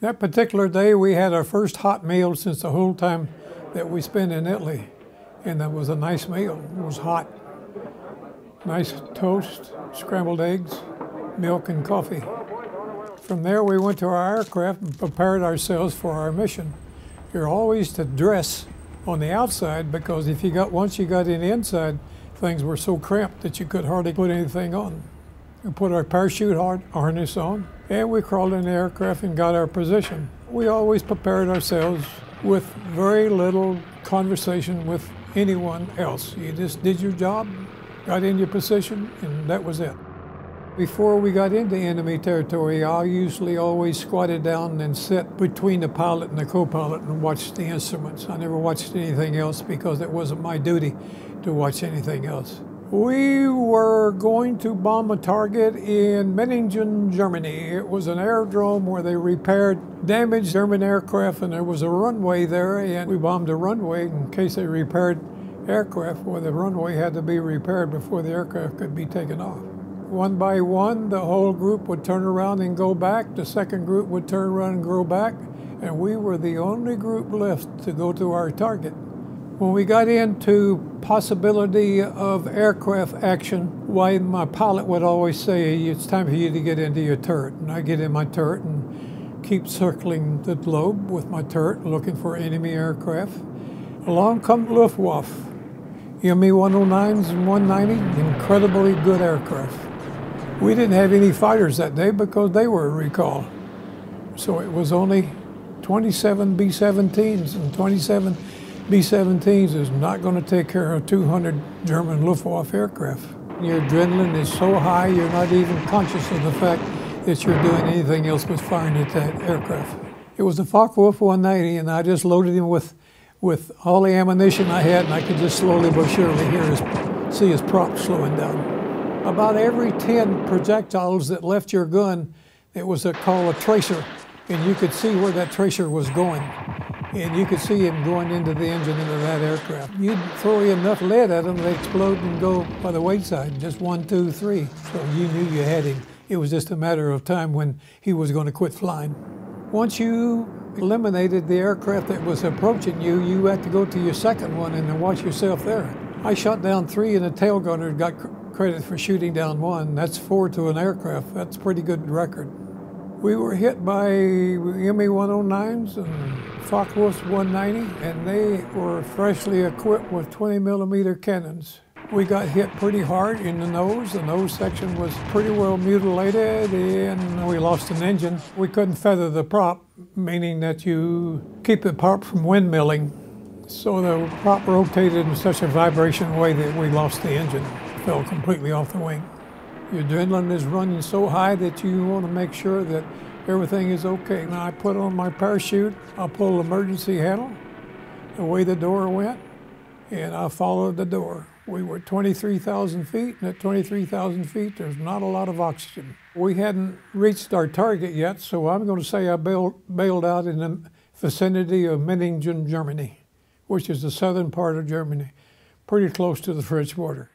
That particular day, we had our first hot meal since the whole time that we spent in Italy. And that was a nice meal. It was hot. Nice toast, scrambled eggs, milk, and coffee. From there, we went to our aircraft and prepared ourselves for our mission. You're always to dress on the outside because once you got in the inside, things were so cramped that you could hardly put anything on. We put our parachute harness on, and we crawled in the aircraft and got our position. We always prepared ourselves with very little conversation with anyone else. You just did your job, got in your position, and that was it. Before we got into enemy territory, I usually always squatted down and sit between the pilot and the co-pilot and watched the instruments. I never watched anything else because it wasn't my duty to watch anything else. We were going to bomb a target in Meiningen, Germany. It was an aerodrome where they repaired damaged German aircraft, and there was a runway there, and we bombed a runway in case they repaired aircraft. Well, the runway had to be repaired before the aircraft could be taken off. One by one, the whole group would turn around and go back. The second group would turn around and go back, and we were the only group left to go to our target. When we got into possibility of aircraft action, why my pilot would always say, it's time for you to get into your turret. And I get in my turret and keep circling the globe with my turret, looking for enemy aircraft. Along come Luftwaffe, Me-109s and 190, incredibly good aircraft. We didn't have any fighters that day because they were recalled. So it was only 27 B-17s, and 27 B-17s is not going to take care of 200 German Luftwaffe aircraft. Your adrenaline is so high, you're not even conscious of the fact that you're doing anything else but firing at that aircraft. It was a Focke-Wulf 190, and I just loaded him with all the ammunition I had, and I could just slowly but surely see his prop slowing down. About every 10 projectiles that left your gun, it was called a tracer, and you could see where that tracer was going. And you could see him going into the engine into that aircraft. You'd throw enough lead at them, they'd explode and go by the wayside, just 1, 2, 3. So you knew you had him. It was just a matter of time when he was going to quit flying. Once you eliminated the aircraft that was approaching you, you had to go to your second one and then watch yourself there. I shot down 3 and the tail gunner got credit for shooting down 1. That's 4 to an aircraft. That's a pretty good record. We were hit by Me-109s and Focke-Wulf 190, and they were freshly equipped with 20mm cannons. We got hit pretty hard in the nose. The nose section was pretty well mutilated, and we lost an engine. We couldn't feather the prop, meaning that you keep the prop from windmilling. So the prop rotated in such a vibration way that we lost the engine. It fell completely off the wing. Your adrenaline is running so high that you want to make sure that everything is okay. Now I put on my parachute, I pulled the emergency handle, away the door went, and I followed the door. We were 23,000 feet, and at 23,000 feet, there's not a lot of oxygen. We hadn't reached our target yet, so I'm going to say I bailed out in the vicinity of Meiningen, Germany, which is the southern part of Germany, pretty close to the French border.